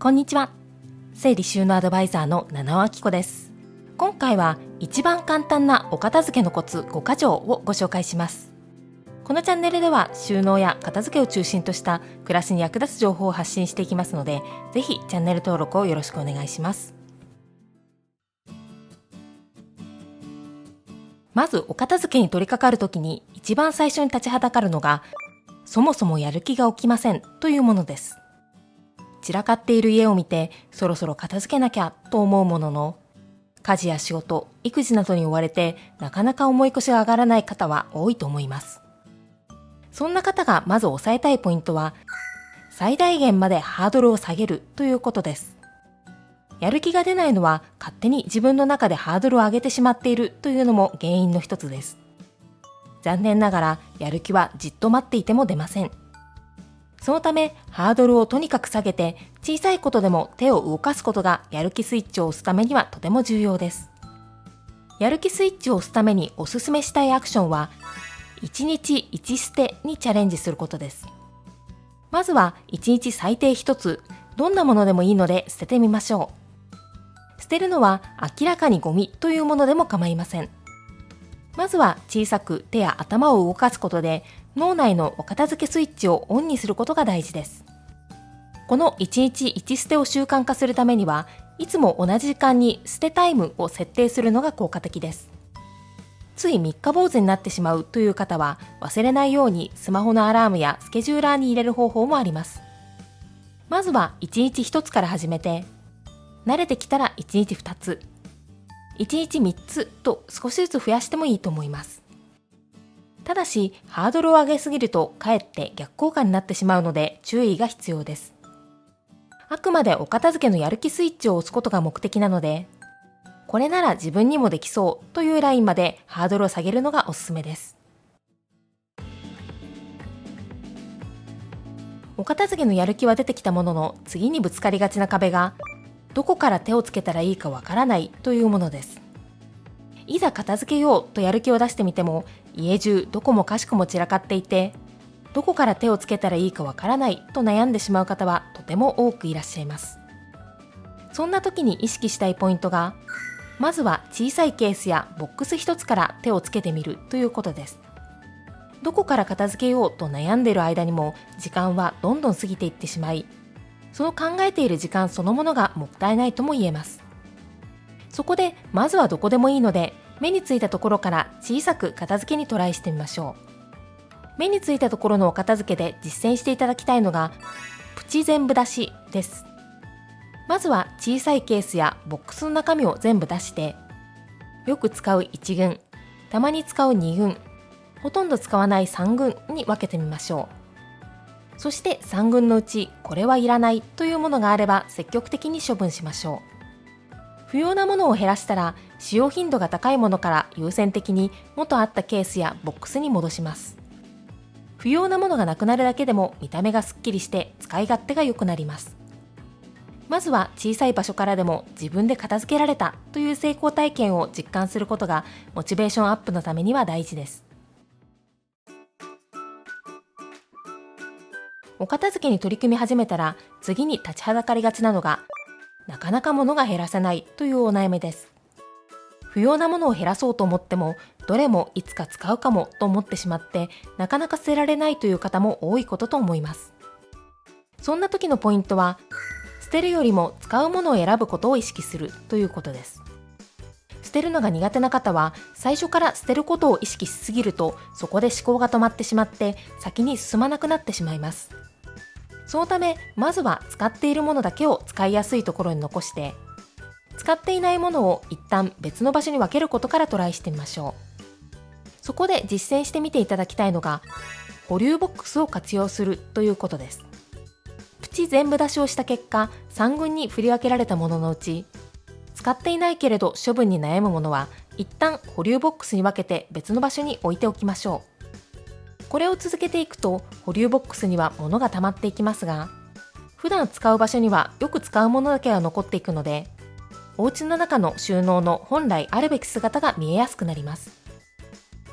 こんにちは。整理収納アドバイザーの七尾明子です。今回は一番簡単なお片付けのコツ5か条をご紹介します。このチャンネルでは収納や片付けを中心とした暮らしに役立つ情報を発信していきますので、ぜひチャンネル登録をよろしくお願いします。まずお片付けに取り掛かるときに一番最初に立ちはだかるのが、そもそもやる気が起きませんというものです。散らかっている家を見てそろそろ片付けなきゃと思うものの、家事や仕事、育児などに追われてなかなか重い腰が上がらない方は多いと思います。そんな方がまず押さえたいポイントは、最大限までハードルを下げるということです。やる気が出ないのは勝手に自分の中でハードルを上げてしまっているというのも原因の一つです。残念ながらやる気はじっと待っていても出ません。そのためハードルをとにかく下げて、小さいことでも手を動かすことがやる気スイッチを押すためにはとても重要です。やる気スイッチを押すためにおすすめしたいアクションは、1日1捨てにチャレンジすることです。まずは1日最低1つ、どんなものでもいいので捨ててみましょう。捨てるのは明らかにゴミというものでも構いません。まずは小さく手や頭を動かすことで、脳内のお片付けスイッチをオンにすることが大事です。この1日1捨てを習慣化するためには、いつも同じ時間に捨てタイムを設定するのが効果的です。つい三日坊主になってしまうという方は、忘れないようにスマホのアラームやスケジューラーに入れる方法もあります。まずは1日1つから始めて、慣れてきたら1日2つ、1日3つと少しずつ増やしてもいいと思います。ただし、ハードルを上げすぎるとかえって逆効果になってしまうので注意が必要です。あくまでお片付けのやる気スイッチを押すことが目的なので、これなら自分にもできそうというラインまでハードルを下げるのがおすすめです。お片付けのやる気は出てきたものの、次にぶつかりがちな壁が、どこから手をつけたらいいかわからないというものです。いざ片付けようとやる気を出してみても、家中どこもかしこも散らかっていて、どこから手をつけたらいいかわからないと悩んでしまう方はとても多くいらっしゃいます。そんな時に意識したいポイントが、まずは小さいケースやボックス一つから手をつけてみるということです。どこから片付けようと悩んでいる間にも時間はどんどん過ぎていってしまい、その考えている時間そのものがもったいないとも言えます。そこでまずはどこでもいいので、目についたところから小さく片付けにトライしてみましょう。目についたところのお片付けで実践していただきたいのが、プチ全部出しです。まずは小さいケースやボックスの中身を全部出して、よく使う1群、たまに使う2群、ほとんど使わない3群に分けてみましょう。そして3群のうちこれはいらないというものがあれば積極的に処分しましょう。不要なものを減らしたら、使用頻度が高いものから優先的に元あったケースやボックスに戻します。不要なものがなくなるだけでも見た目がすっきりして使い勝手が良くなります。まずは小さい場所からでも自分で片付けられたという成功体験を実感することがモチベーションアップのためには大事です。お片付けに取り組み始めたら、次に立ちはだかりがちなのが、なかなか物が減らせないというお悩みです。不要なものを減らそうと思っても、どれもいつか使うかもと思ってしまって、なかなか捨てられないという方も多いことと思います。そんな時のポイントは、捨てるよりも使うものを選ぶことを意識するということです。捨てるのが苦手な方は、最初から捨てることを意識しすぎると、そこで思考が止まってしまって、先に進まなくなってしまいます。そのため、まずは使っているものだけを使いやすいところに残して、使っていないものを一旦別の場所に分けることからトライしてみましょう。そこで実践してみていただきたいのが、保留ボックスを活用するということです。プチ全部出しをした結果、3群に振り分けられたもののうち、使っていないけれど処分に悩むものは、一旦保留ボックスに分けて別の場所に置いておきましょう。これを続けていくと、保留ボックスには物が溜まっていきますが、普段使う場所にはよく使うものだけが残っていくので、お家の中の収納の本来あるべき姿が見えやすくなります。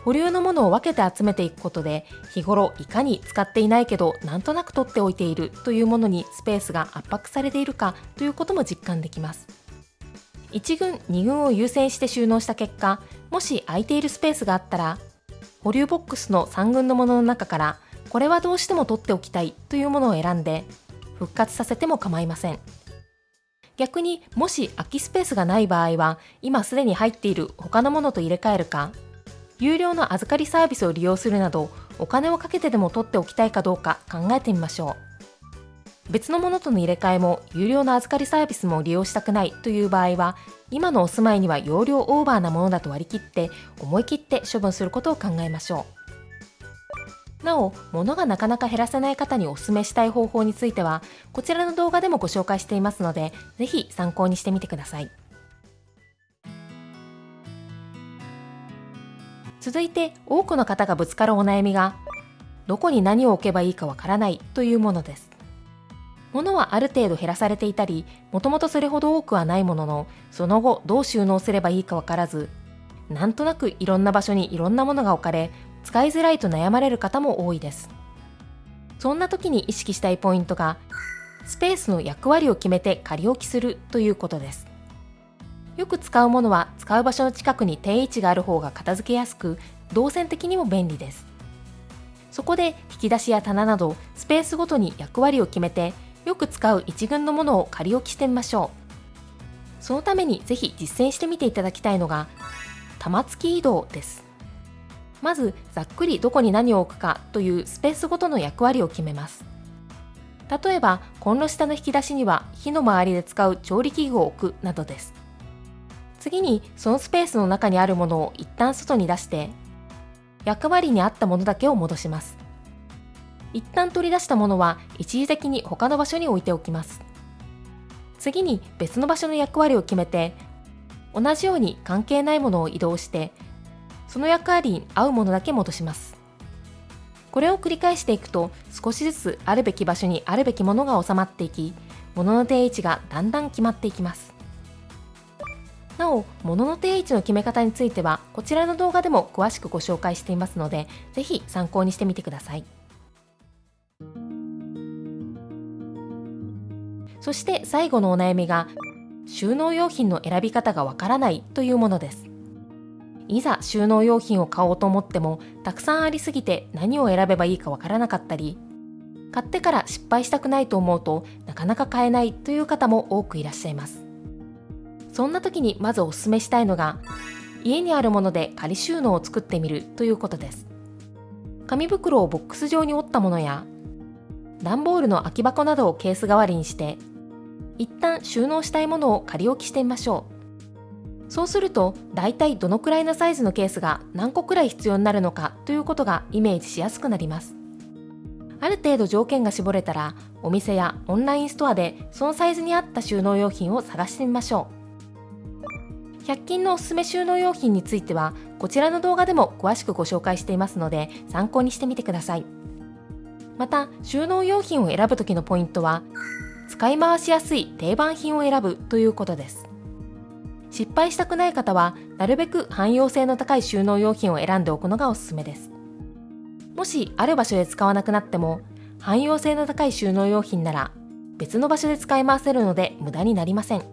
保留のものを分けて集めていくことで、日頃いかに使っていないけどなんとなく取っておいているというものにスペースが圧迫されているかということも実感できます。1軍、2軍を優先して収納した結果、もし空いているスペースがあったら、保留ボックスの3軍のものの中からこれはどうしても取っておきたいというものを選んで復活させても構いません。逆にもし空きスペースがない場合は、今すでに入っている他のものと入れ替えるか、有料の預かりサービスを利用するなどお金をかけてでも取っておきたいかどうか考えてみましょう。別のものとの入れ替えも有料の預かりサービスも利用したくないという場合は、今のお住まいには容量オーバーなものだと割り切って思い切って処分することを考えましょう。なお、物がなかなか減らせない方にお勧めしたい方法については、こちらの動画でもご紹介していますので、ぜひ参考にしてみてください。続いて、多くの方がぶつかるお悩みが、どこに何を置けばいいかわからないというものです。物はある程度減らされていたり、もともとそれほど多くはないものの、その後どう収納すればいいかわからず、なんとなくいろんな場所にいろんなものが置かれ、使いづらいと悩まれる方も多いです。そんな時に意識したいポイントが、スペースの役割を決めて仮置きするということです。よく使うものは使う場所の近くに定位置がある方が片付けやすく、動線的にも便利です。そこで引き出しや棚などスペースごとに役割を決めて、よく使う一群のものを仮置きしてみましょう。そのためにぜひ実践してみていただきたいのが、玉突き移動です。まずざっくりどこに何を置くかというスペースごとの役割を決めます。例えばコンロ下の引き出しには火の周りで使う調理器具を置くなどです。次にそのスペースの中にあるものを一旦外に出して、役割に合ったものだけを戻します。一旦取り出したものは一時的に他の場所に置いておきます。次に別の場所の役割を決めて、同じように関係ないものを移動して、その役割に合うものだけ戻します。これを繰り返していくと、少しずつあるべき場所にあるべきものが収まっていき、物の定位置がだんだん決まっていきます。なお、物の定位置の決め方については、こちらの動画でも詳しくご紹介していますので、ぜひ参考にしてみてください。そして最後のお悩みが、収納用品の選び方がわからないというものです。いざ収納用品を買おうと思っても、たくさんありすぎて何を選べばいいかわからなかったり、買ってから失敗したくないと思うとなかなか買えないという方も多くいらっしゃいます。そんな時にまずお勧めしたいのが、家にあるもので仮収納を作ってみるということです。紙袋をボックス状に折ったものや、段ボールの空き箱などをケース代わりにして、一旦収納したいものを仮置きしてみましょう。そうすると、だいたいどのくらいのサイズのケースが何個くらい必要になるのかということがイメージしやすくなります。ある程度条件が絞れたら、お店やオンラインストアでそのサイズに合った収納用品を探してみましょう。100均のおすすめ収納用品については、こちらの動画でも詳しくご紹介していますので、参考にしてみてください。また、収納用品を選ぶ時のポイントは、使い回しやすい定番品を選ぶということです。失敗したくない方は、なるべく汎用性の高い収納用品を選んでおくのがおすすめです。もしある場所で使わなくなっても、汎用性の高い収納用品なら別の場所で使い回せるので無駄になりません。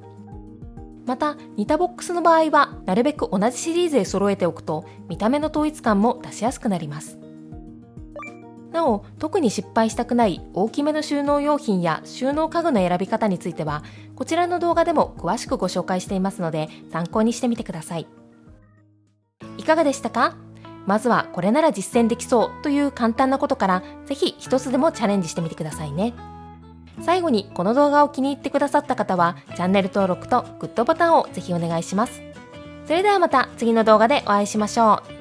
また、似たボックスの場合は、なるべく同じシリーズで揃えておくと見た目の統一感も出しやすくなります。なお、特に失敗したくない大きめの収納用品や収納家具の選び方については、こちらの動画でも詳しくご紹介していますので、参考にしてみてください。いかがでしたか？まずはこれなら実践できそうという簡単なことから、ぜひ一つでもチャレンジしてみてくださいね。最後にこの動画を気に入ってくださった方は、チャンネル登録とグッドボタンをぜひお願いします。それではまた次の動画でお会いしましょう。